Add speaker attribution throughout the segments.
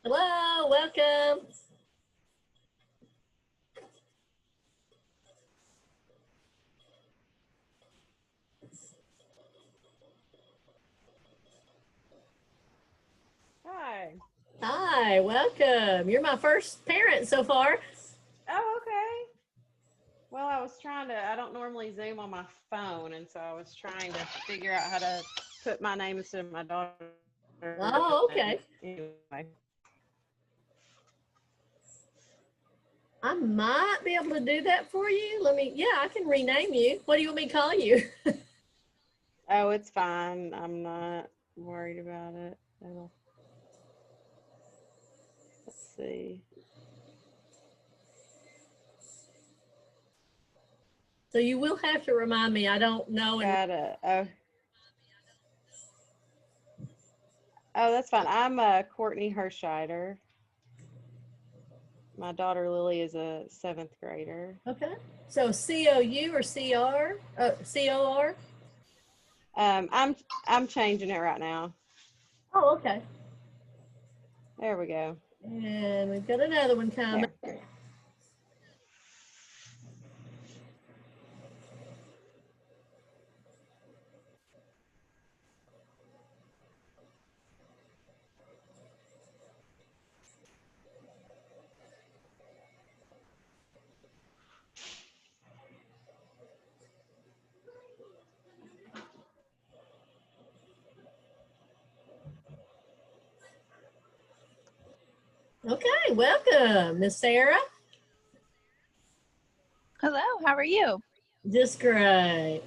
Speaker 1: Hello, welcome.
Speaker 2: Hi.
Speaker 1: Hi, welcome. You're my first parent so far.
Speaker 2: Oh, okay. Well, I don't normally Zoom on my phone, and so I was trying to figure out how to put my name instead of my daughter's
Speaker 1: Oh,
Speaker 2: name.
Speaker 1: okay.
Speaker 2: Anyway.
Speaker 1: I might be able to do that for you. I can rename you. What do you want me to call you?
Speaker 2: Oh, it's fine. I'm not worried about it. Let's see.
Speaker 1: So you will have to remind me. I don't know.
Speaker 2: Got it. Oh, that's fine. I'm Courtney Herscheider. My daughter Lily is a 7th grader.
Speaker 1: Okay. So COU or CR? COR?
Speaker 2: I'm changing it right now.
Speaker 1: Oh, okay.
Speaker 2: There we go.
Speaker 1: And we've got another one coming.
Speaker 2: There.
Speaker 1: Okay, welcome, Miss Sarah.
Speaker 3: Hello, how are you?
Speaker 1: Just great.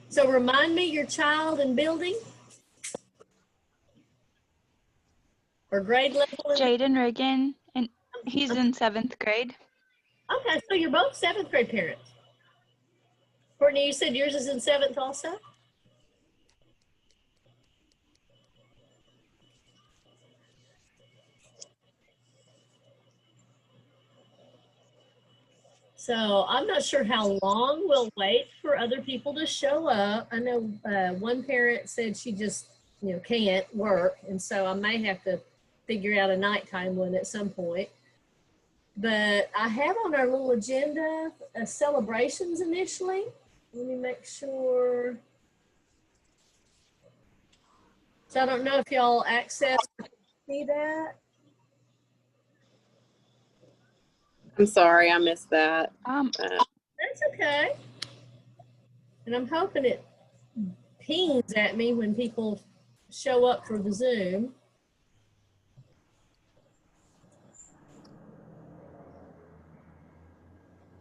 Speaker 1: So remind me your child and building or grade level.
Speaker 3: Jaden Reagan, and he's in 7th grade.
Speaker 1: Okay, so you're both 7th grade parents. Courtney, you said yours is in 7th also? So I'm not sure how long we'll wait for other people to show up. I know one parent said she just, can't work. And so I may have to figure out a nighttime one at some point. But I have on our little agenda celebrations initially. Let me make sure. So I don't know if y'all access see that.
Speaker 4: I'm sorry, I missed that.
Speaker 1: That's okay. And I'm hoping it pings at me when people show up for the Zoom.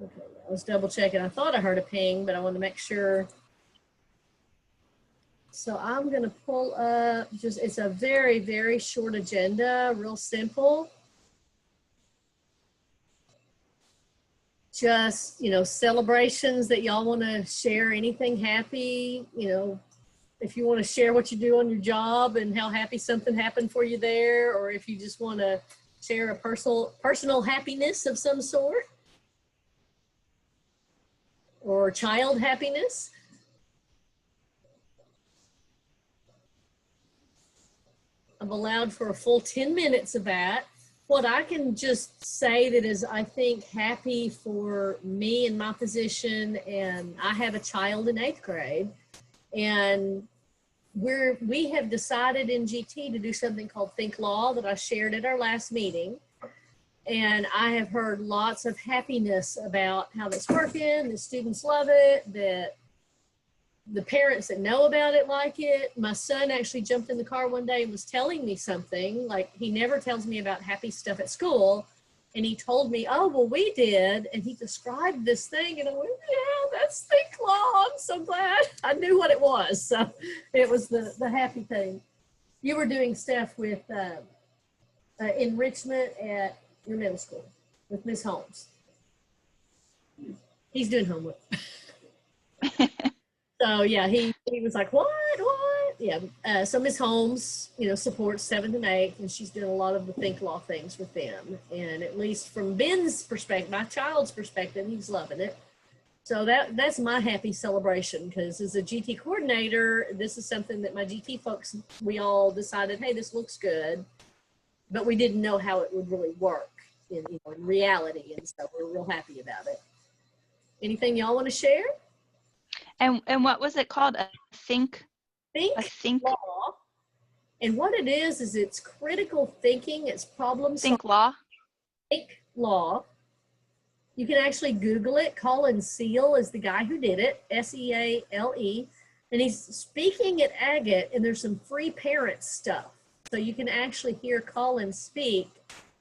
Speaker 1: Okay, I was double checking. I thought I heard a ping, but I want to make sure. So I'm going to pull up it's a very, very short agenda, real simple. Just, celebrations that y'all want to share, anything happy, if you want to share what you do on your job and how happy something happened for you there, or if you just want to share a personal happiness of some sort, or child happiness. I've allowed for a full 10 minutes of that. What I can just say that is, I think, happy for me in my position, and I have a child in 8th grade, and we have decided in GT to do something called Think Law that I shared at our last meeting. And I have heard lots of happiness about how that's working. The students love it, that the parents that know about it like it. My son actually jumped in the car one day and was telling me something, like he never tells me about happy stuff at school. And he told me, oh, well, we did. And he described this thing. And I went, yeah, that's Think Law. I'm so glad. I knew what it was. So it was the happy thing. You were doing stuff with enrichment at your middle school with Miss Holmes. He's doing homework. So yeah, he was like, what? Yeah. So Miss Holmes, supports 7th and 8th, and she's doing a lot of the Think Law things with them. And at least from Ben's perspective, my child's perspective, he's loving it. So that's my happy celebration, because as a GT coordinator, this is something that my GT folks, we all decided, hey, this looks good. but we didn't know how it would really work in reality, and so we're real happy about it. Anything y'all want to share?
Speaker 3: And what was it called? A think
Speaker 1: Law. And what it is it's critical thinking, it's problem solving.
Speaker 3: think law.
Speaker 1: Think Law. You can actually Google it. Colin Seal is the guy who did it, Seale, and he's speaking at Agate, and there's some free parent stuff. So you can actually hear Colin speak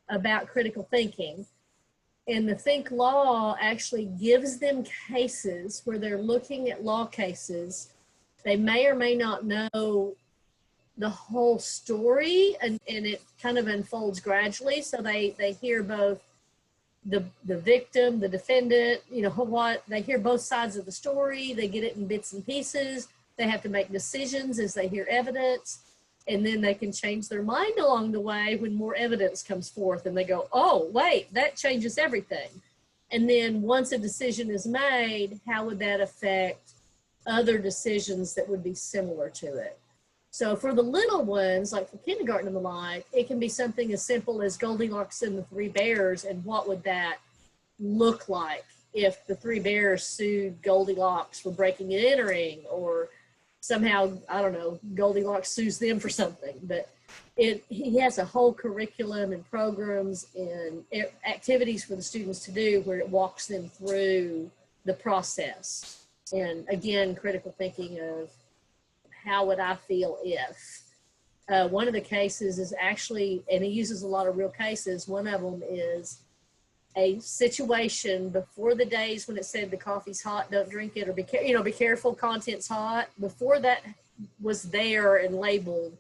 Speaker 1: about critical thinking. And the Think Law actually gives them cases where they're looking at law cases. They may or may not know the whole story, and it kind of unfolds gradually. So they hear both the victim, the defendant, what they hear both sides of the story. They get it in bits and pieces. They have to make decisions as they hear evidence, and then they can change their mind along the way when more evidence comes forth, and they go, oh, wait, that changes everything. And then once a decision is made, how would that affect other decisions that would be similar to it? So for the little ones, like for kindergarten and the like, it can be something as simple as Goldilocks and the Three Bears, and what would that look like if the Three Bears sued Goldilocks for breaking and entering, or somehow, I don't know, Goldilocks sues them for something. But he has a whole curriculum and programs and activities for the students to do where it walks them through the process. And again, critical thinking of how would I feel if. One of the cases is actually, and he uses a lot of real cases, one of them is a situation before the days when it said the coffee's hot, don't drink it, or be careful, content's hot. Before that was there and labeled,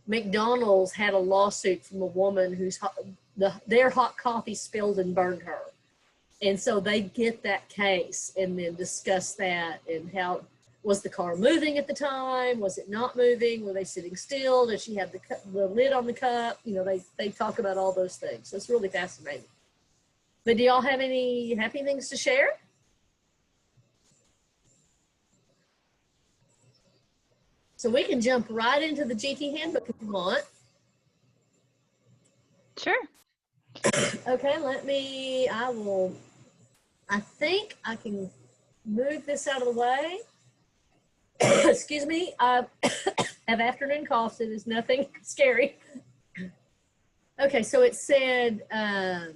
Speaker 1: McDonald's had a lawsuit from a woman whose their hot coffee spilled and burned her. And so they get that case and then discuss that, and how was the car moving at the time? Was it not moving? Were they sitting still? Did she have the lid on the cup? They talk about all those things. So it's really fascinating. But do y'all have any happy things to share? So we can jump right into the GT Handbook if you want.
Speaker 3: Sure.
Speaker 1: Okay, I think I can move this out of the way. Excuse me, I have afternoon cough, so there's nothing scary. Okay, so it said, I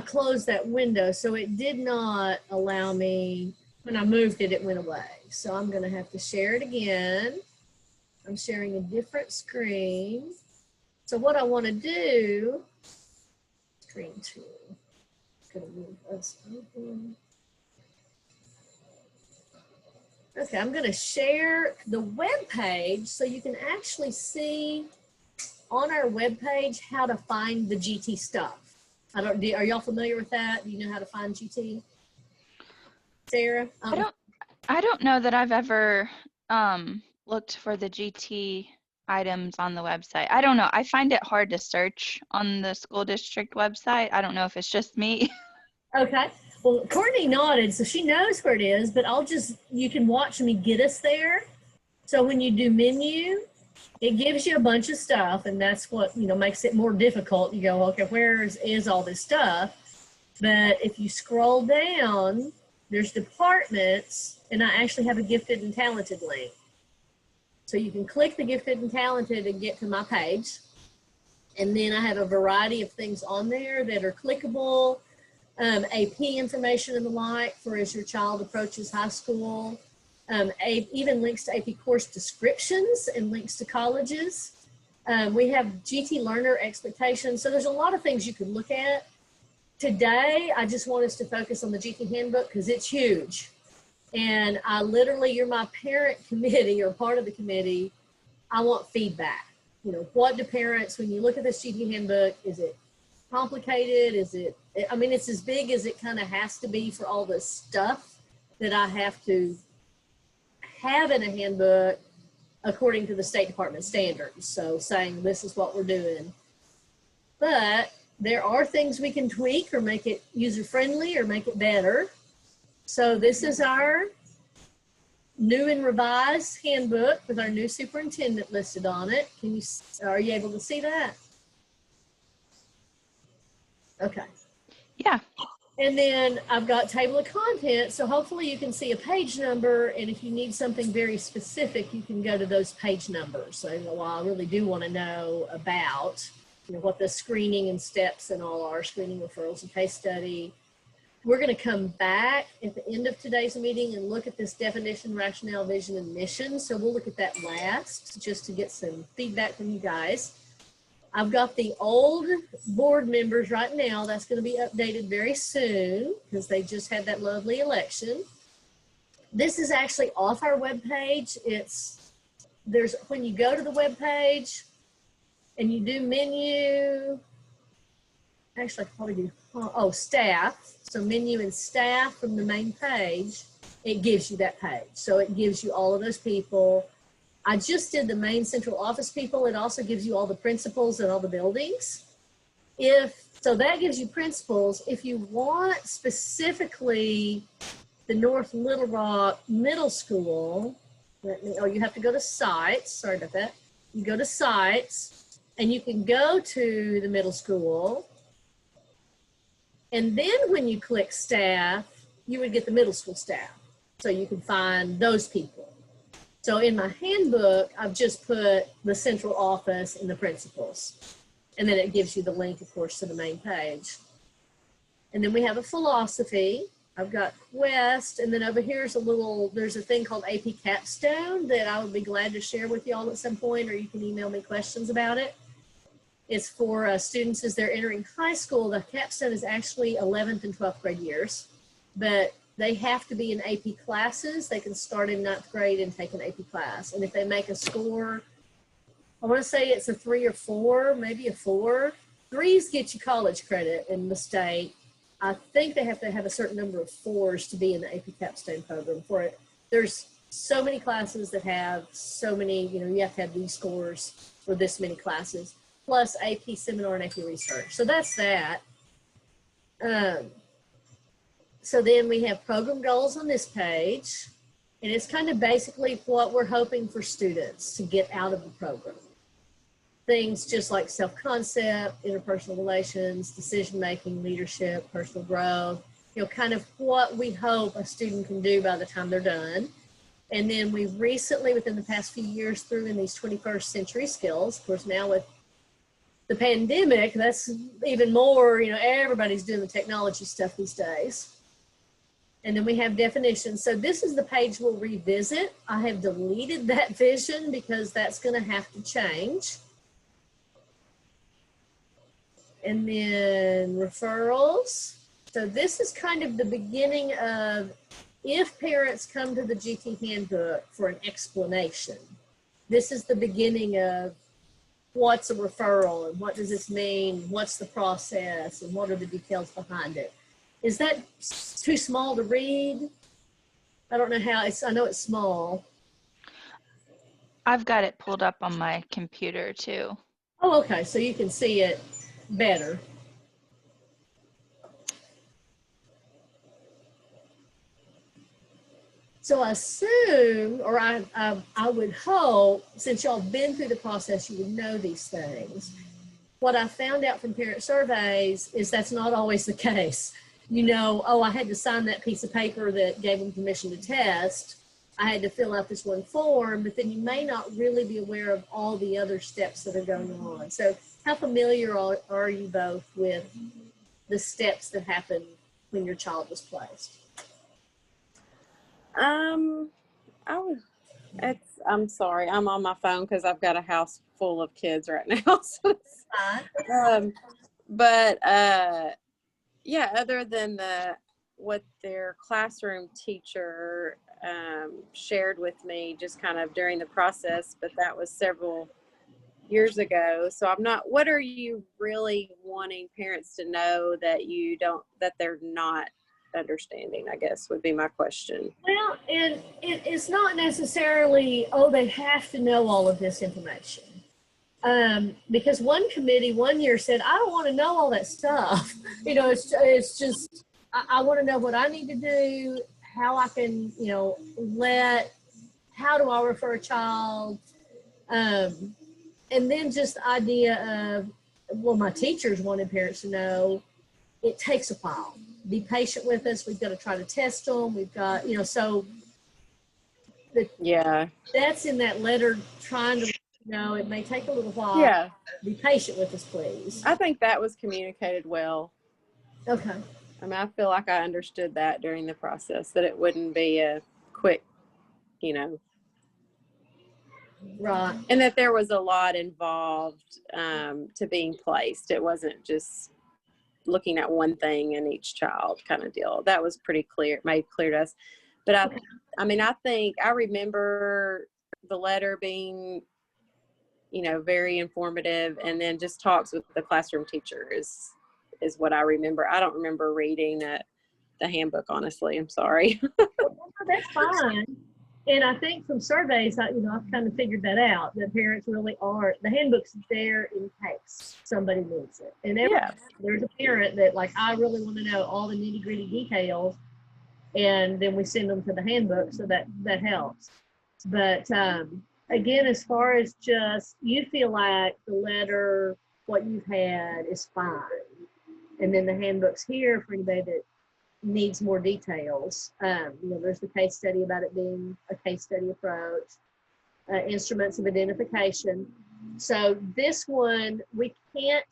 Speaker 1: closed that window, so it did not allow me, when I moved it, it went away. So I'm gonna have to share it again. I'm sharing a different screen. So what I wanna do, screen 2, I'm gonna move us open. Okay, I'm going to share the web page so you can actually see on our web page how to find the GT stuff. Are y'all familiar with that? Do you know how to find GT? Sarah?
Speaker 3: I don't know that I've ever looked for the GT items on the website. I don't know. I find it hard to search on the school district website. I don't know if it's just me.
Speaker 1: Okay. Well, Courtney nodded, so she knows where it is, but you can watch me get us there. So when you do menu, it gives you a bunch of stuff, and that's what, makes it more difficult. You go, okay, where is all this stuff? But if you scroll down, there's departments, and I actually have a gifted and talented link. So you can click the gifted and talented and get to my page. And then I have a variety of things on there that are clickable. AP information and the like for as your child approaches high school, even links to AP course descriptions and links to colleges. We have GT learner expectations. So there's a lot of things you can look at. Today, I just want us to focus on the GT Handbook because it's huge. And you're my parent committee or part of the committee. I want feedback. What do parents, when you look at this GT Handbook, is it complicated? It's as big as it kind of has to be for all the stuff that I have to have in a handbook according to the State Department standards. So saying this is what we're doing. But there are things we can tweak or make it user-friendly or make it better. So this is our new and revised handbook with our new superintendent listed on it. Are you able to see that? Okay.
Speaker 3: Yeah.
Speaker 1: And then I've got table of contents, so hopefully you can see a page number, and if you need something very specific, you can go to those page numbers. So while I really do want to know about, what the screening and steps and all are, screening, referrals, and case study, we're going to come back at the end of today's meeting and look at this definition, rationale, vision, and mission. So we'll look at that last just to get some feedback from you guys. I've got the old board members right now. That's going to be updated very soon because they just had that lovely election. This is actually off our webpage. When you go to the webpage and you do menu, actually I could probably do, staff. So menu and staff from the main page, it gives you that page. So it gives you all of those people. I just did the main central office people. It also gives you all the principals and all the buildings. So that gives you principals. If you want specifically the North Little Rock Middle School, you have to go to sites. Sorry about that. You go to sites and you can go to the middle school. And then when you click staff, you would get the middle school staff. So you can find those people. So in my handbook, I've just put the central office and the principals. And then it gives you the link, of course, to the main page. And then we have a philosophy. I've got Quest. And then over here is there's a thing called AP Capstone that I would be glad to share with y'all at some point, or you can email me questions about it. It's for students as they're entering high school. The capstone is actually 11th and 12th grade years, but they have to be in AP classes. They can start in 9th grade and take an AP class. And if they make a score, I want to say it's a 3 or 4, maybe a 4. 3s get you college credit in the state. I think they have to have a certain number of 4s to be in the AP Capstone program for it. There's so many classes that have so many, you have to have these scores for this many classes, plus AP Seminar and AP Research. So that's that. So then we have program goals on this page, and it's kind of basically what we're hoping for students to get out of the program. Things just like self-concept, interpersonal relations, decision-making, leadership, personal growth, kind of what we hope a student can do by the time they're done. And then we've recently, within the past few years, threw in these 21st century skills. Of course, now with the pandemic, that's even more, everybody's doing the technology stuff these days. And then we have definitions. So this is the page we'll revisit. I have deleted that vision because that's going to have to change. And then referrals. So this is kind of the beginning of if parents come to the GT Handbook for an explanation. This is the beginning of what's a referral and what does this mean? What's the process and what are the details behind it? Is that too small to read? I don't know how. I know it's small.
Speaker 3: I've got it pulled up on my computer too.
Speaker 1: Oh, okay. So you can see it better. So I assume, or I would hope, since y'all been through the process, you would know these things. What I found out from parent surveys is that's not always the case. I had to sign that piece of paper that gave them permission to test. I had to fill out this one form, but then you may not really be aware of all the other steps that are going on. So how familiar are you both with the steps that happen when your child was placed?
Speaker 4: I'm sorry. I'm on my phone because I've got a house full of kids right now. So yeah, other than what their classroom teacher shared with me just kind of during the process, but that was several years ago. So I'm not, what are you really wanting parents to know that they're not understanding, I guess would be my question.
Speaker 1: Well, and it's not necessarily, they have to know all of this information. Because one committee one year said, I don't want to know all that stuff. It's just, I want to know what I need to do, how I can, let how do I refer a child? And then just the idea of, well, my teachers wanted parents to know it takes a while. Be patient with us. We've got to try to test them. We've got, so
Speaker 4: Yeah.
Speaker 1: that's in that letter, trying to, it may take a little while.
Speaker 4: Yeah.
Speaker 1: Be patient with us, please.
Speaker 4: I think that was communicated well.
Speaker 1: Okay.
Speaker 4: I mean, I feel like I understood that during the process, that it wouldn't be a quick,
Speaker 1: Right.
Speaker 4: and that there was a lot involved to being placed. It wasn't just looking at one thing in each child kind of deal. That was pretty clear, made clear to us. But I think I remember the letter being, very informative, and then just talks with the classroom teacher is what I remember. I don't remember reading the handbook, honestly. I'm sorry.
Speaker 1: That's fine. And I think from surveys, I've kind of figured that out, that parents really aren't. The handbook's there in case somebody needs it. And there's a parent that, like, I really want to know all the nitty gritty details, and then we send them to the handbook, so that helps. But again, as far as just, you feel like the letter, what you've had is fine. And then the handbook's here for anybody that needs more details. There's the case study about it being a case study approach, instruments of identification. So this one, we can't,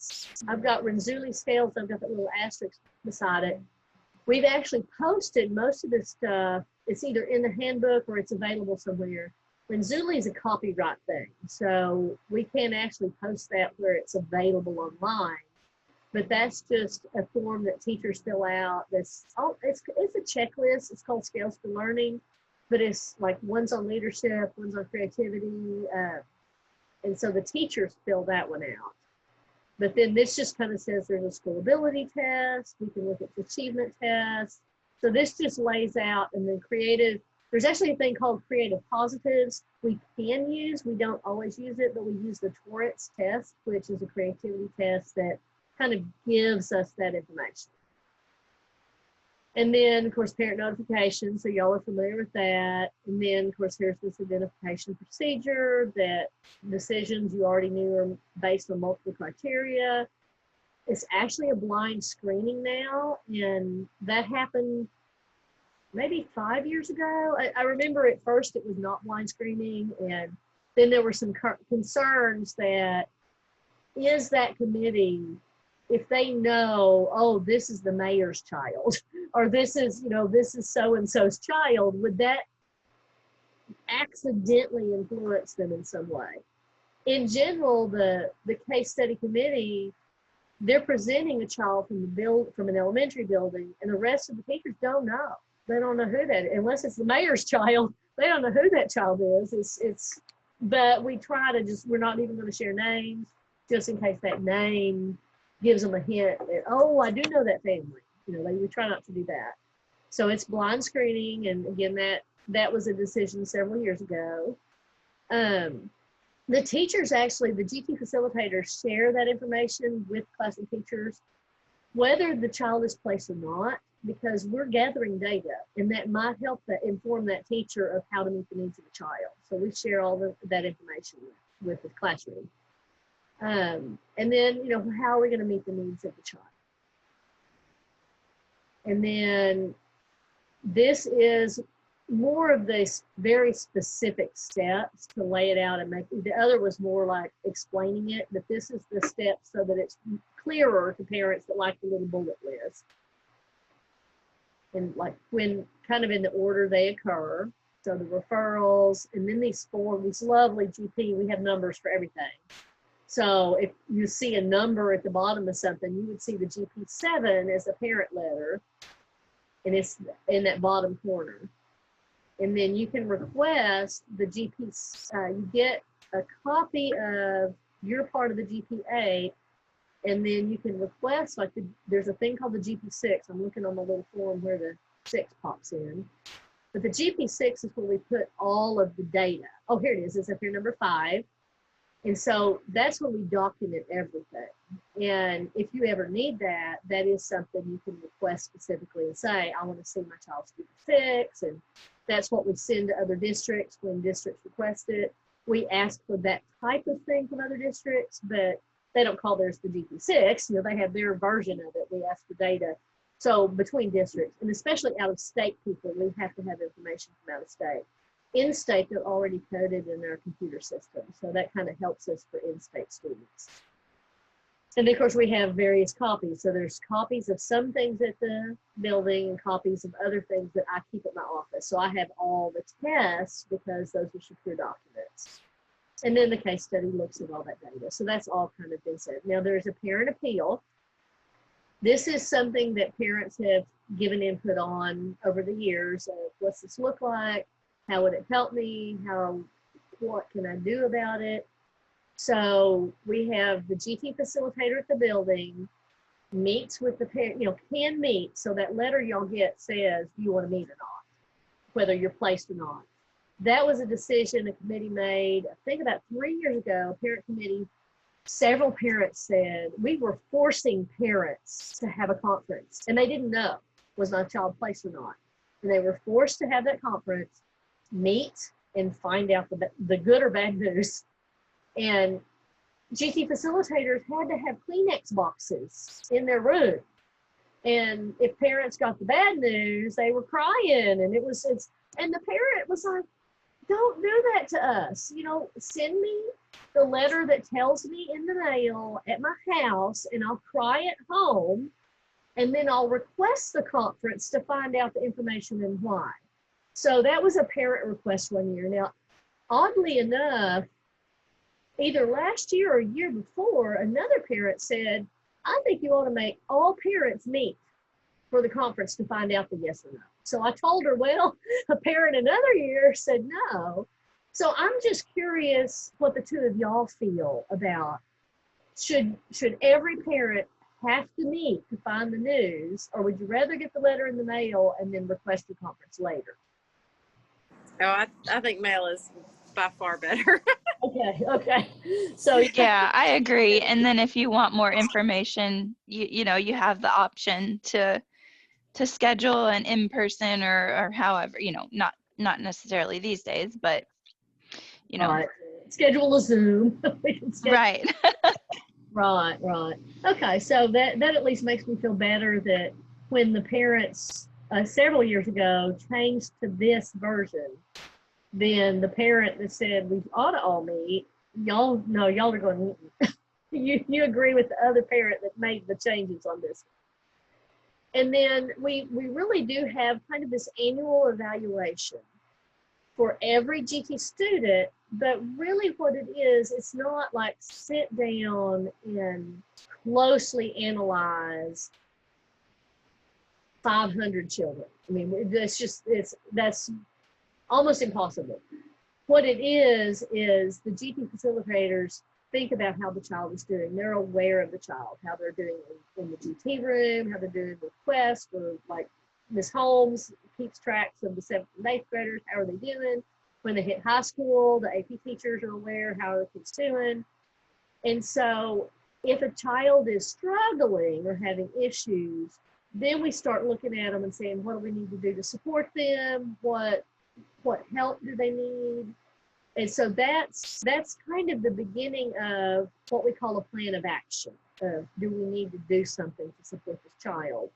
Speaker 1: I've got Renzulli scales, I've got that little asterisk beside it. We've actually posted most of this stuff. It's either in the handbook or it's available somewhere. Renzulli is a copyright thing, so we can't actually post that where it's available online. But that's just a form that teachers fill out. It's a checklist. It's called Scales for Learning, but it's like one's on leadership, one's on creativity, and so the teachers fill that one out. But then this just kind of says there's a school ability test. We can look at the achievement tests. So this just lays out, and then creative. There's actually a thing called creative positives we can use. We don't always use it, but we use the Torrance test, which is a creativity test that kind of gives us that information. And then, of course, parent notification. So y'all are familiar with that. And then, of course, there's this identification procedure that decisions you already knew are based on multiple criteria. It's actually a blind screening now, and that happened maybe 5 years ago. I remember at first it was not blind screening, and then there were some concerns that, is that committee, if they know, oh, this is the mayor's child, or this is so-and-so's child, would that accidentally influence them in some way? In general, the case study committee, they're presenting a child from an elementary building, and the rest of the teachers don't know. They don't know who that is. Unless it's the mayor's child, they don't know who that child is. But we try to we're not even going to share names, just in case that name gives them a hint that, oh, I do know that family. We try not to do that. So it's blind screening, and again, that was a decision several years ago. The teachers, actually, the GT facilitators, share that information with classroom teachers, whether the child is placed or not, because we're gathering data, and that might help inform that teacher of how to meet the needs of the child. So we share all that information with the classroom. And then, how are we going to meet the needs of the child? And then this is more of these very specific steps to lay it out and make it. The other was more like explaining it, but this is the steps so that it's clearer to parents that like the little bullet list. And like when kind of in the order they occur. So the referrals, and then these lovely GP, we have numbers for everything. So if you see a number at the bottom of something, you would see the GP7 as a parent letter, and it's in that bottom corner. And then you can request the GP, you get a copy of your part of the GP8, and then you can request, like there's a thing called the GP6. I'm looking on my little form where the 6 pops in. But the GP6 is where we put all of the data. Oh, here it is. It's up here, number 5. And so that's when we document everything. And if you ever need that, that is something you can request specifically and say, I want to see my child's GT6. And that's what we send to other districts when districts request it. We ask for that type of thing from other districts, but they don't call theirs the GT6. You know, they have their version of it. We ask for data. So between districts, and especially out of state people, we have to have information from out of state. In state, they're already coded in our computer system. So that kind of helps us for in-state students. And of course, we have various copies. So there's copies of some things at the building and copies of other things that I keep at my office. So I have all the tests because those are secure documents. And then the case study looks at all that data. So that's all kind of been said. Now there's a parent appeal. This is something that parents have given input on over the years of what's this look like? How would it help me? What can I do about it? So we have the GT facilitator at the building meets with the parent, can meet. So that letter y'all get says, do you want to meet or not? Whether you're placed or not. That was a decision a committee made, I think about 3 years ago, parent committee. Several parents said, we were forcing parents to have a conference and they didn't know was my child placed or not. And they were forced to have that conference, meet and find out the good or bad news. And GT facilitators had to have Kleenex boxes in their room. And if parents got the bad news, they were crying. And and the parent was like, don't do that to us. Send me the letter that tells me in the mail at my house and I'll cry at home. And then I'll request the conference to find out the information and why. So that was a parent request one year. Now, oddly enough, either last year or a year before, another parent said, I think you ought to make all parents meet for the conference to find out the yes or no. So I told her, well, a parent another year said no. So I'm just curious what the two of y'all feel about. Should every parent have to meet to find the news, or would you rather get the letter in the mail and then request the conference later?
Speaker 4: Oh, I think mail is by far better.
Speaker 1: Okay. So
Speaker 3: Yeah, I agree. And then if you want more information, you have the option to schedule an in-person or however, not necessarily these days, but
Speaker 1: right. Schedule a Zoom.
Speaker 3: Right.
Speaker 1: Right. Okay, so that at least makes me feel better that when the parents several years ago changed to this version, then the parent that said we ought to all meet, y'all are going to meet. You agree with the other parent that made the changes on this. And then we really do have kind of this annual evaluation for every GT student, but really what it is, it's not like sit down and closely analyze 500 children. I mean, that's almost impossible. What it is the GT facilitators think about how the child is doing. They're aware of the child, how they're doing in the GT room, how they're doing with Quest, or like Ms. Holmes keeps tracks of the 7th and 8th graders. How are they doing? When they hit high school, the AP teachers are aware how are the kids doing. And so if a child is struggling or having issues, then we start looking at them and saying, what do we need to do to support them? What help do they need? And so that's kind of the beginning of what we call a plan of action. Do we need to do something to support this child?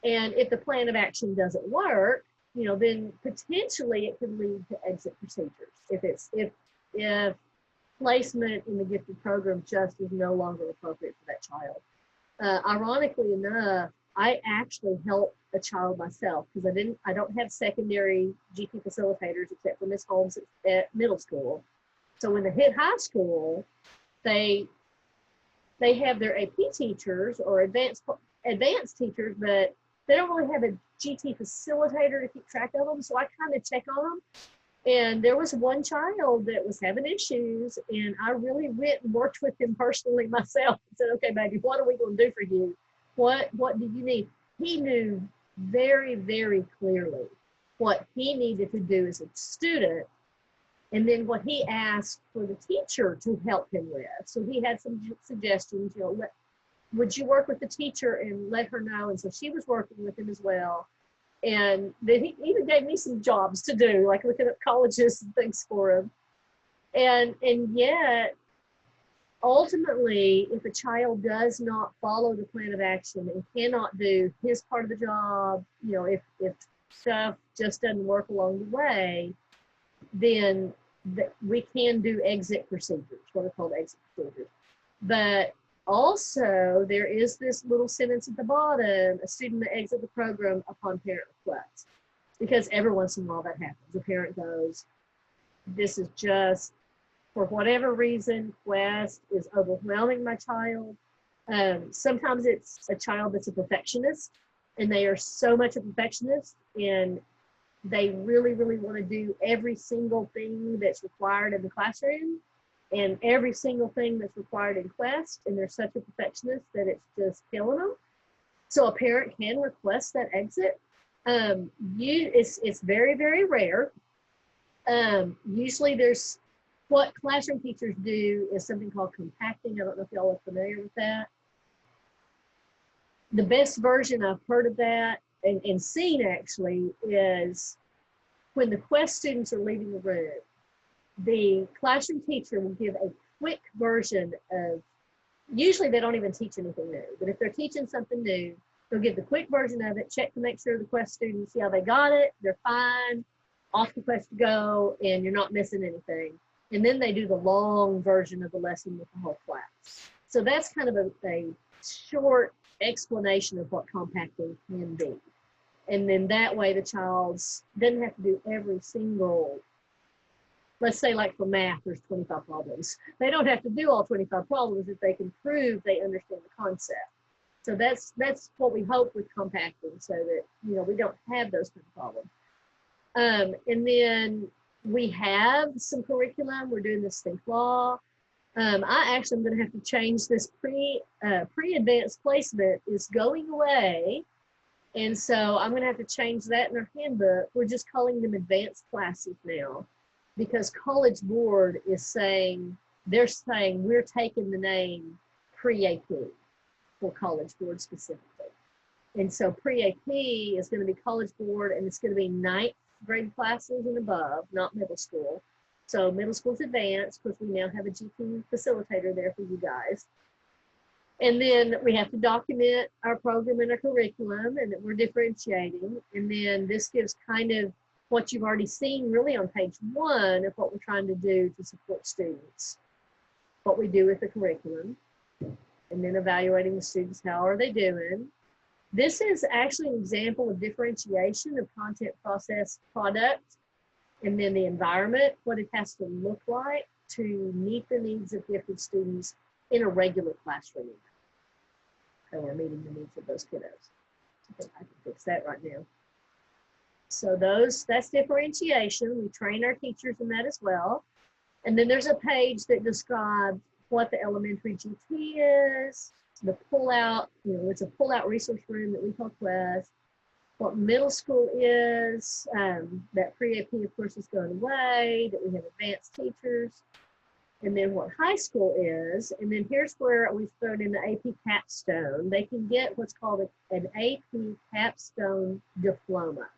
Speaker 1: And if the plan of action doesn't work, then potentially it could lead to exit procedures. If placement in the gifted program just is no longer appropriate for that child. Ironically enough, I actually helped a child myself because I don't have secondary GT facilitators except for Ms. Holmes at middle school. So when they hit high school, they have their AP teachers or advanced teachers, but they don't really have a GT facilitator to keep track of them. So I kind of check on them. And there was one child that was having issues, and I really went and worked with him personally myself and said, okay, baby, what are we going to do for you? What do you need? He knew very, very clearly what he needed to do as a student And then what he asked for the teacher to help him with. So he had some suggestions, you know, would you work with the teacher and let her know? And so she was working with him as well. And then he even gave me some jobs to do, like looking at colleges and things for him. And yet, ultimately, if a child does not follow the plan of action and cannot do his part of the job, you know, if stuff just doesn't work along the way, then we can do exit procedures, what are called exit procedures. But also, there is this little sentence at the bottom, a student may exit the program upon parent request, because every once in a while that happens. The parent goes, this is just, for whatever reason, Quest is overwhelming my child. Sometimes it's a child that's a perfectionist, and they are so much a perfectionist, and they really, really want to do every single thing that's required in the classroom and every single thing that's required in Quest, and they're such a perfectionist that it's just killing them. So a parent can request that exit. It's very, very rare. Usually there's, what classroom teachers do is something called compacting. I don't know if y'all are familiar with that. The best version I've heard of that and seen actually is when the Quest students are leaving the room, the classroom teacher will give a quick version of, usually they don't even teach anything new, but if they're teaching something new, they'll give the quick version of it, check to make sure the Quest students see how they got it, they're fine, off the Quest to go, and you're not missing anything. And then they do the long version of the lesson with the whole class. So that's kind of a short explanation of what compacting can be. And then that way the child doesn't have to do every single, let's say like for math, there's 25 problems. They don't have to do all 25 problems if they can prove they understand the concept. So that's what we hope with compacting, so that, you know, we don't have those kind of problems. And then we have some curriculum. We're doing this Think Law. I actually am going to have to change this pre-advanced placement is going away. And so I'm going to have to change that in our handbook. We're just calling them advanced classes now, because College Board is saying, they're saying we're taking the name pre-AP for College Board specifically. And so pre-AP is going to be College Board, and it's going to be 9th grade classes and above, not middle school. So middle school's advanced, because we now have a GT facilitator there for you guys. And then we have to document our program and our curriculum, and that we're differentiating. And then this gives kind of what you've already seen really on page 1 of what we're trying to do to support students, what we do with the curriculum, and then evaluating the students, how are they doing. This is actually an example of differentiation of content, process, product, and then the environment, what it has to look like to meet the needs of gifted students in a regular classroom. So we're meeting the needs of those kiddos. I can fix that right now. So that's differentiation. We train our teachers in that as well. And then there's a page that describes what the elementary GT is, the pullout, you know, it's a pullout resource room that we call Quest, what middle school is, that pre-AP of course is going away, that we have advanced teachers, and then what high school is, and then here's where we've thrown in the AP capstone. They can get what's called an AP capstone diploma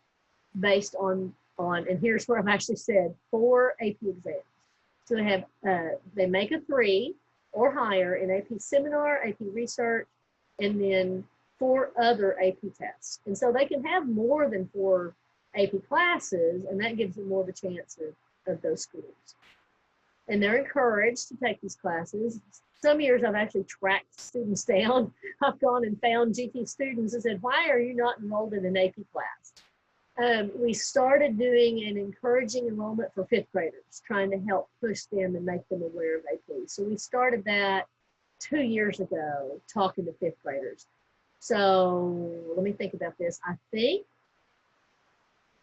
Speaker 1: based on, and here's where I've actually said 4 AP exams. So they have, they make a 3 or higher in AP seminar, AP research, and then 4 other AP tests. And so they can have more than 4 AP classes, and that gives them more of a chance of those schools. And they're encouraged to take these classes. Some years I've actually tracked students down. I've gone and found GT students and said, why are you not enrolled in an AP class? We started doing an encouraging enrollment for 5th graders, trying to help push them and make them aware of AP. So we started that 2 years ago, talking to 5th graders. So let me think about this. I think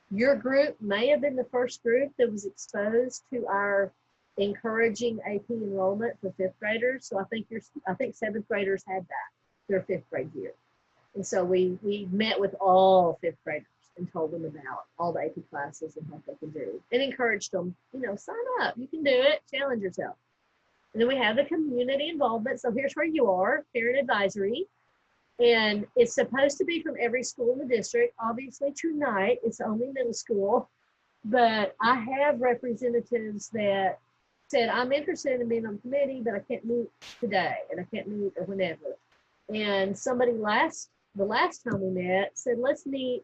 Speaker 1: your group may have been the first group that was exposed to our encouraging AP enrollment for 5th graders. So I think 7th graders had that their 5th grade year. And so we met with all 5th graders. and told them about all the AP classes and what they can do, and encouraged them, sign up, you can do it, challenge yourself. And then we have the community involvement. So here's where you are, parent advisory. And it's supposed to be from every school in the district. Obviously tonight, it's only middle school, but I have representatives that said, I'm interested in being on the committee, but I can't meet today, and I can't meet or whenever. And somebody the last time we met said, let's meet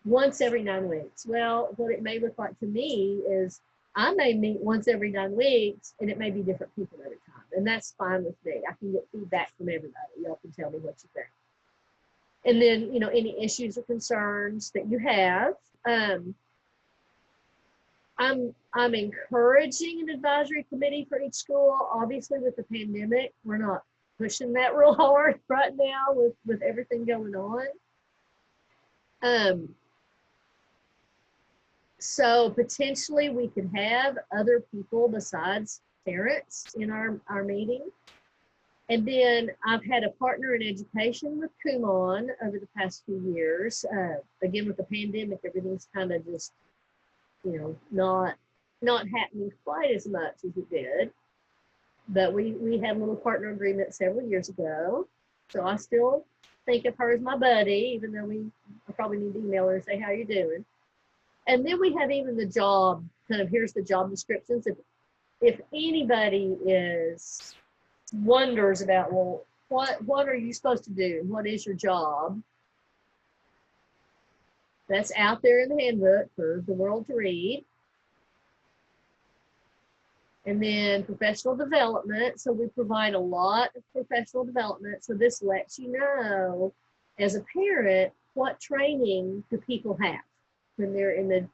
Speaker 1: once every 9 weeks. Well, what it may look like to me is I may meet once every 9 weeks, and it may be different people every time. And that's fine with me. I can get feedback from everybody. Y'all can tell me what you think. And then, any issues or concerns that you have. I'm encouraging an advisory committee for each school. Obviously, with the pandemic, we're not pushing that real hard right now with everything going on. So potentially we could have other people besides parents in our meeting. And then I've had a partner in education with Kumon over the past few years. Again, with the pandemic, everything's kind of just, not happening quite as much as it did. But we had a little partner agreement several years ago. So I still think of her as my buddy, even though I probably need to email her and say, how you doing? And then we have even the job, here's the job descriptions. If anybody wonders about, well, what are you supposed to do? What is your job? That's out there in the handbook for the world to read. And then professional development. So we provide a lot of professional development. So this lets you know, as a parent, what training do people have when they're in the,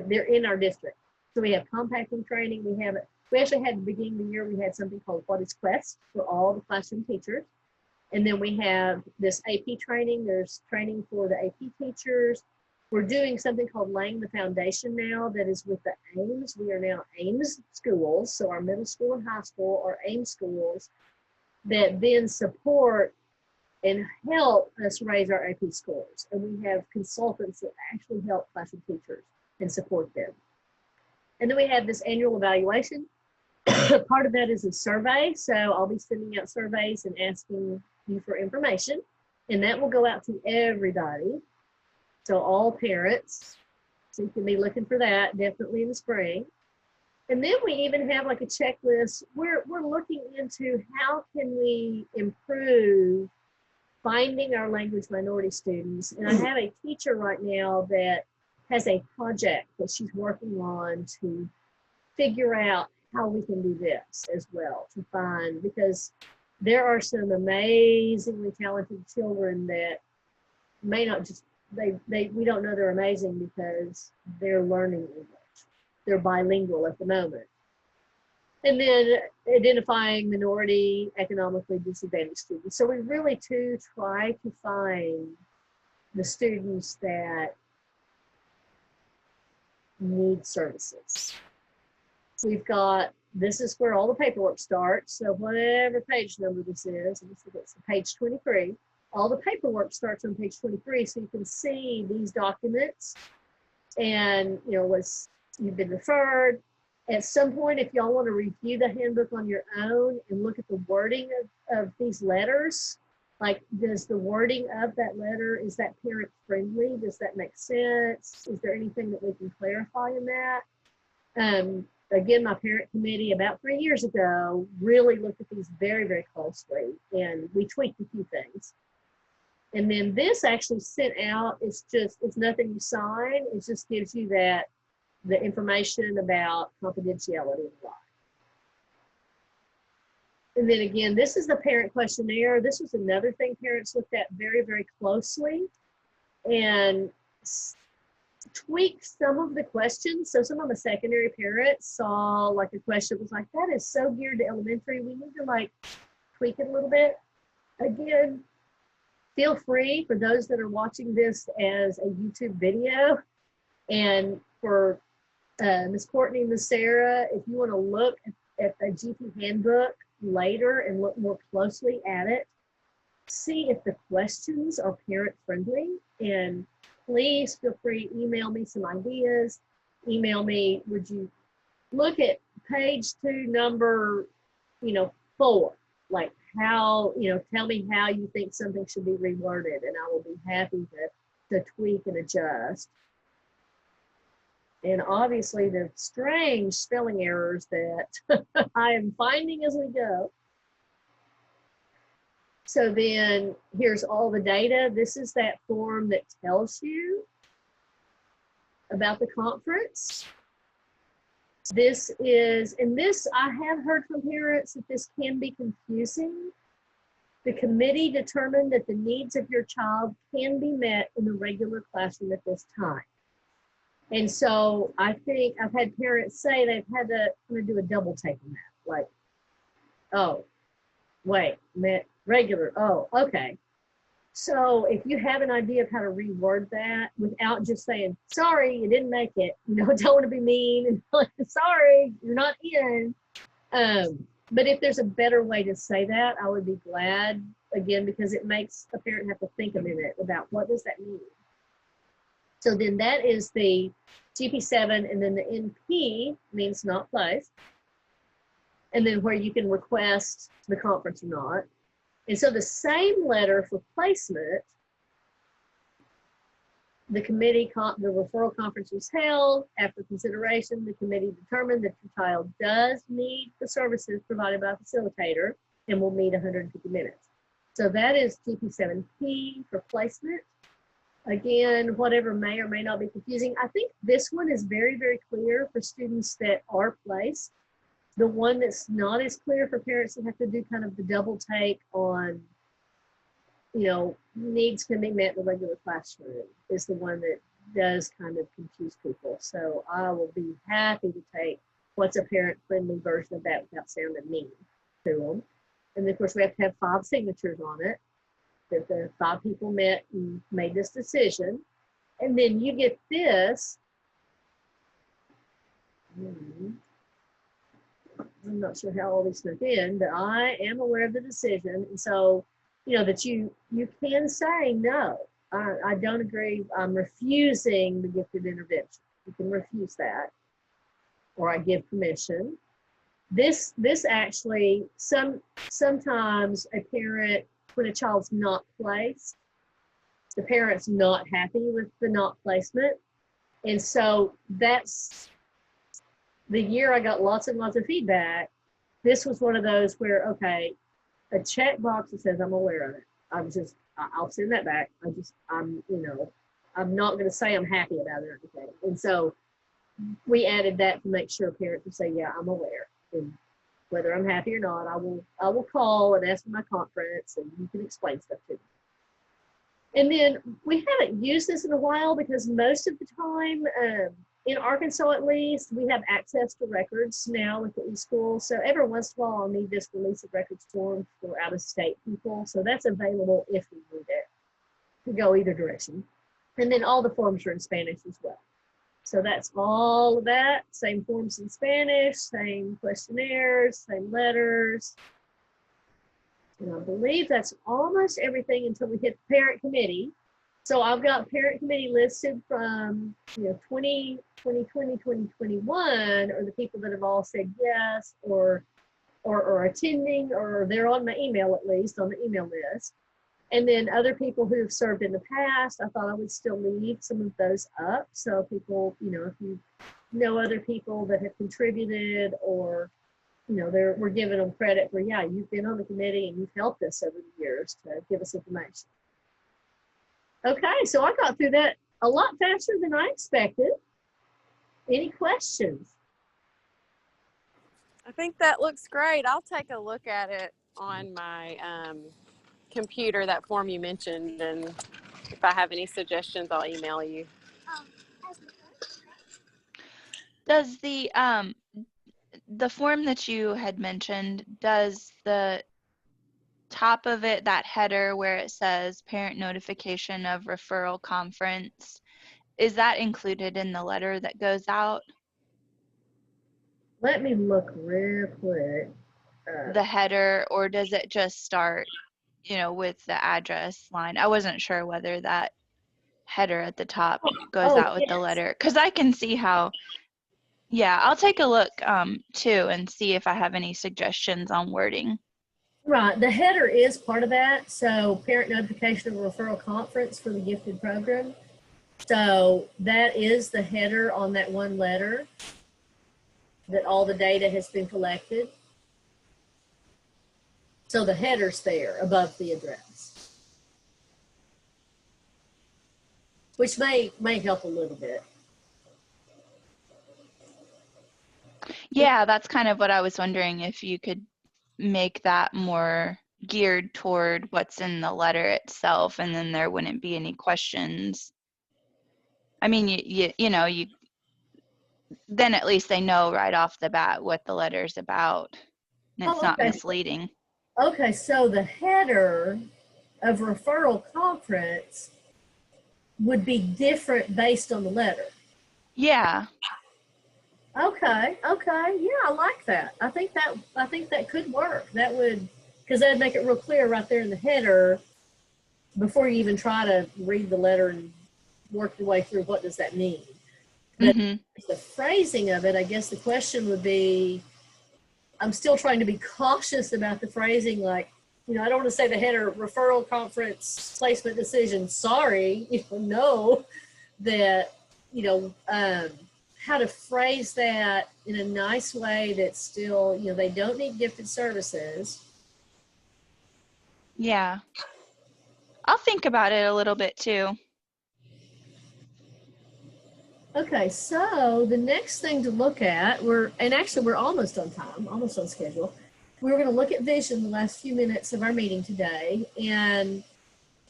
Speaker 1: they're in our district. So we have compacting training. We actually had at the beginning of the year, we had something called What is Quest for all the classroom teachers. And then we have this AP training. There's training for the AP teachers. We're doing something called Laying the Foundation now that is with the AIMS. We are now AIMS schools. So our middle school and high school are AIMS schools that then support and help us raise our AP scores. And we have consultants that actually help classroom teachers and support them. And then we have this annual evaluation. Part of that is a survey. So I'll be sending out surveys and asking you for information. And that will go out to everybody. So all parents, so you can be looking for that definitely in the spring. And then we even have like a checklist. We're looking into how can we improve finding our language minority students. And I have a teacher right now that has a project that she's working on to figure out how we can do this as well, to find, because there are some amazingly talented children that may not just, we don't know they're amazing because they're learning English. They're bilingual at the moment. And then identifying minority, economically disadvantaged students. So we really try to find the students that need services. We've got, this is where all the paperwork starts. So whatever page number this is, and it's page 23. All the paperwork starts on page 23, so you can see these documents and, what's you've been referred. At some point, if y'all want to review the handbook on your own and look at the wording of these letters, like, does the wording of that letter, is that parent friendly? Does that make sense? Is there anything that we can clarify in that? Again, my parent committee about 3 years ago really looked at these very, very closely, and we tweaked a few things. And then this actually sent out, it's nothing you sign. It just gives you the information about confidentiality and why. And then again, this is the parent questionnaire. This was another thing parents looked at very, very closely and tweaked some of the questions. So some of the secondary parents saw like a question was like, that is so geared to elementary. We need to like tweak it a little bit. Again, feel free for those that are watching this as a YouTube video, and for Ms. Courtney and Ms. Sarah, if you want to look at the GT Handbook later and look more closely at it, see if the questions are parent friendly and please feel free to email me some ideas. Email me, would you look at page 2, number, 4, like how, tell me how you think something should be reworded, and I will be happy to tweak and adjust. And obviously the strange spelling errors that I am finding as we go. So then here's all the data. This is that form that tells you about the conference. This is, and this, I have heard from parents that this can be confusing. The committee determined that the needs of your child can be met in the regular classroom at this time. And so I think I've had parents say they've had to kind of do a double take on that. Like, oh, wait, met regular, oh, okay. So if you have an idea of how to reword that without just saying, sorry, you didn't make it, don't want to be mean, and like, sorry, you're not in. But if there's a better way to say that, I would be glad, again, because it makes a parent have to think a minute about what does that mean. So then that is the GP7, and then the NP means not placed. And then where you can request the conference or not. And so the same letter for placement, the referral conference was held. After consideration, the committee determined that your child does need the services provided by a facilitator and will meet 150 minutes. So that is GP7P for placement. Again, whatever may or may not be confusing. I think this one is very, very clear for students that are placed. The one that's not as clear for parents that have to do kind of the double take on, needs can be met in the regular classroom is the one that does kind of confuse people. So I will be happy to take what's a parent-friendly version of that without sounding mean to them. And then, of course, we have to have 5 signatures on it, that the 5 people met and made this decision. And then you get this. I'm not sure how all these snuck in, but I am aware of the decision. And so, that you can say, no, I don't agree. I'm refusing the gifted intervention. You can refuse that, or I give permission. This actually, sometimes a parent, when a child's not placed, the parent's not happy with the not placement. And so that's the year I got lots and lots of feedback. This was one of those where, okay, a checkbox that says I'm aware of it. I'll send that back. I'm not going to say I'm happy about it or anything. And so we added that to make sure parents would say, yeah, I'm aware. And whether I'm happy or not, I will call and ask for my conference, and you can explain stuff to me. And then we haven't used this in a while because most of the time, in Arkansas at least, we have access to records now with the eSchool. So every once in a while, I'll need this release of records form for out-of-state people. So that's available if we need it to go either direction. And then all the forms are in Spanish as well. So that's all of that. Same forms in Spanish, same questionnaires, same letters. And I believe that's almost everything until we hit the parent committee. So I've got parent committee listed from 2020, 2021, or the people that have all said yes, or attending, or they're on my email, at least on the email list. And then other people who have served in the past, I thought I would still leave some of those up. So people, if you know other people that have contributed, or we're giving them credit for, yeah, you've been on the committee and you've helped us over the years to give us information. Okay, so I got through that a lot faster than I expected. Any questions?
Speaker 4: I think that looks great. I'll take a look at it on my computer, that form you mentioned, and if I have any suggestions, I'll email you.
Speaker 3: Does the form that you had mentioned, does the top of it, that header where it says parent notification of referral conference, is that included in the letter that goes out?
Speaker 1: Let me look real quick.
Speaker 3: The header, or does it just start, with the address line? I wasn't sure whether that header at the top goes
Speaker 1: Oh,
Speaker 3: out with the
Speaker 1: yes.
Speaker 3: letter. Because I can see how, yeah, I'll take a look too and see if I have any suggestions on wording.
Speaker 1: Right. The header is part of that. So parent notification of referral conference for the gifted program. So that is the header on that one letter that all the data has been collected. So the header's there above the address, which may help a little bit.
Speaker 3: Yeah, that's kind of what I was wondering, if you could make that more geared toward what's in the letter itself, and then there wouldn't be any questions. I mean, you know, then at least they know right off the bat what the letter's about, and it's not
Speaker 1: Okay.
Speaker 3: misleading.
Speaker 1: Okay, so the header of referral conference would be different based on the letter.
Speaker 3: Yeah.
Speaker 1: Okay, yeah, I like that. I think that could work. That would, because that'd make it real clear right there in the header before you even try to read the letter and work your way through what does that mean. But the phrasing of it, I guess the question would be, I'm still trying to be cautious about the phrasing, like, you know, I don't want to say the header referral conference placement decision, sorry, know that, how to phrase that in a nice way that's still, they don't need gifted services.
Speaker 3: Yeah. I'll think about it a little bit too.
Speaker 1: Okay, so the next thing to look at, we're almost on time, almost on schedule. We were going to look at vision the last few minutes of our meeting today, and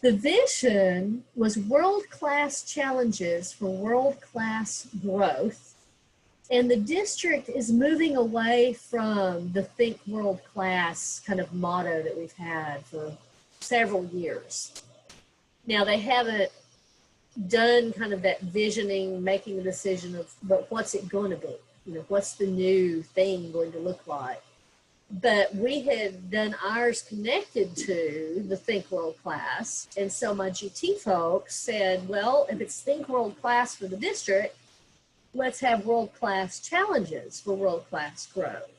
Speaker 1: the vision was world-class challenges for world-class growth. And the district is moving away from the think world-class kind of motto that we've had for several years. Now, they haven't done kind of that visioning, making the decision of, but what's it going to be? What's the new thing going to look like? But we had done ours connected to the Think World Class. And so my GT folks said, well, if it's Think World Class for the district, let's have world-class challenges for world-class growth.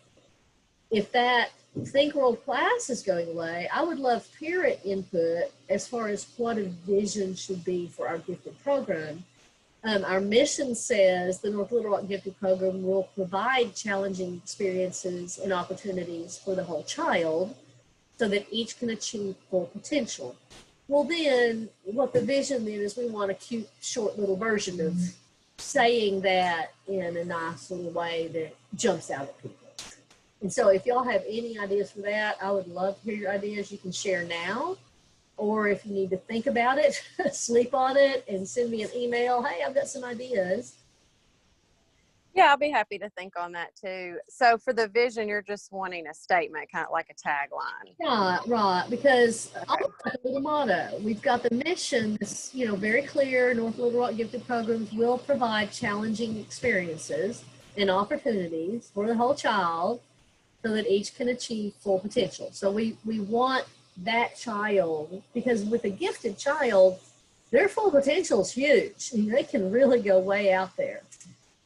Speaker 1: If that Think World Class is going away, I would love parent input as far as what a vision should be for our gifted program. Our mission says the North Little Rock Gifted Program will provide challenging experiences and opportunities for the whole child so that each can achieve full potential. Well, then what the vision then is, we want a cute, short little version of saying that in a nice little way that jumps out at people. And so if y'all have any ideas for that, I would love to hear your ideas. You can share now. Or if you need to think about it, sleep on it, and send me an email. Hey, I've got some ideas.
Speaker 4: Yeah, I'll be happy to think on that too. So for the vision, you're just wanting a statement, kind of like a tagline.
Speaker 1: Right. Because almost like a little motto. We've got the mission that's, very clear. North Little Rock Gifted Programs will provide challenging experiences and opportunities for the whole child so that each can achieve full potential. So we want that child, because with a gifted child, their full potential is huge. They can really go way out there.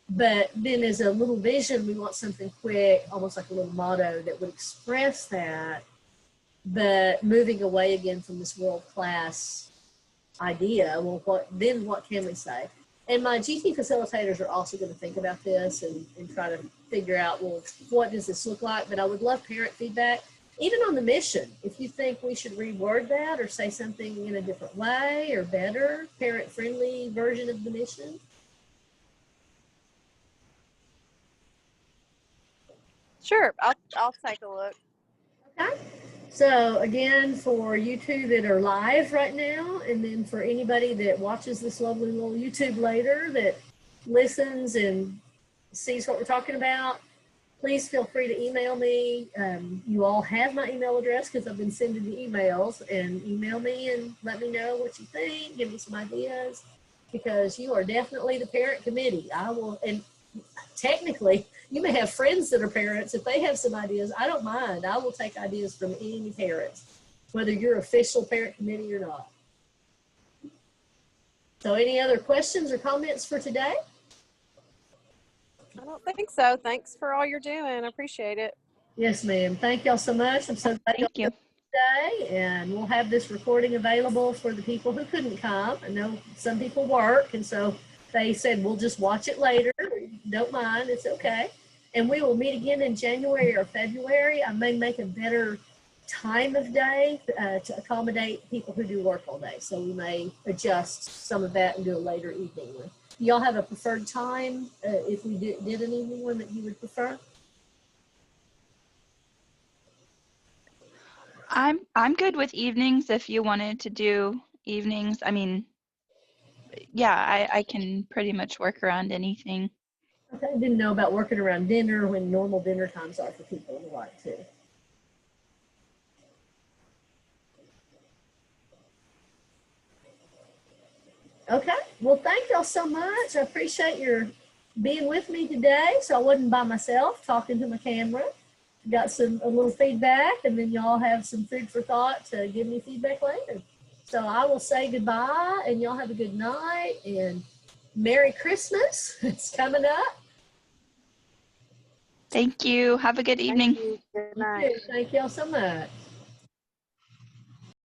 Speaker 1: But then as a little vision, we want something quick, almost like a little motto that would express that, but moving away again from this world-class idea. Well, what can we say? And my GT facilitators are also going to think about this and try to figure out, well, what does this look like? But I would love parent feedback. Even on the mission, if you think we should reword that or say something in a different way or better, parent-friendly version of the mission.
Speaker 4: Sure, I'll take a look.
Speaker 1: Okay. So again, for you two that are live right now, and then for anybody that watches this lovely little YouTube later that listens and sees what we're talking about, please feel free to email me. You all have my email address because I've been sending the emails, and email me and let me know what you think. Give me some ideas, because you are definitely the parent committee. I will, and technically, you may have friends that are parents. If they have some ideas, I don't mind. I will take ideas from any parents, whether you're official parent committee or not. So any other questions or comments for today?
Speaker 4: I don't think so. Thanks for all you're doing. I appreciate it.
Speaker 1: Yes, ma'am. Thank y'all so much. I'm so glad y'all
Speaker 3: Thank you.
Speaker 1: today, and we'll have this recording available for the people who couldn't come. I know some people work, and so they said we'll just watch it later. Don't mind, it's okay. And we will meet again in January or February. I may make a better time of day to accommodate people who do work all day, so we may adjust some of that and do a later evening one. Do y'all have a preferred time if we did an evening one that you would prefer?
Speaker 3: I'm good with evenings if you wanted to do evenings. I mean, yeah, I can pretty much work around anything.
Speaker 1: Okay, I didn't know about working around dinner when normal dinner times are for people and the like too. Okay, well, thank y'all so much. I appreciate your being with me today. So I wasn't by myself talking to my camera. Got a little feedback, and then y'all have some food for thought to give me feedback later. So I will say goodbye, and y'all have a good night and Merry Christmas. It's coming up.
Speaker 3: Thank you. Have a good evening.
Speaker 4: Thank you. Good night.
Speaker 1: Thank y'all so much.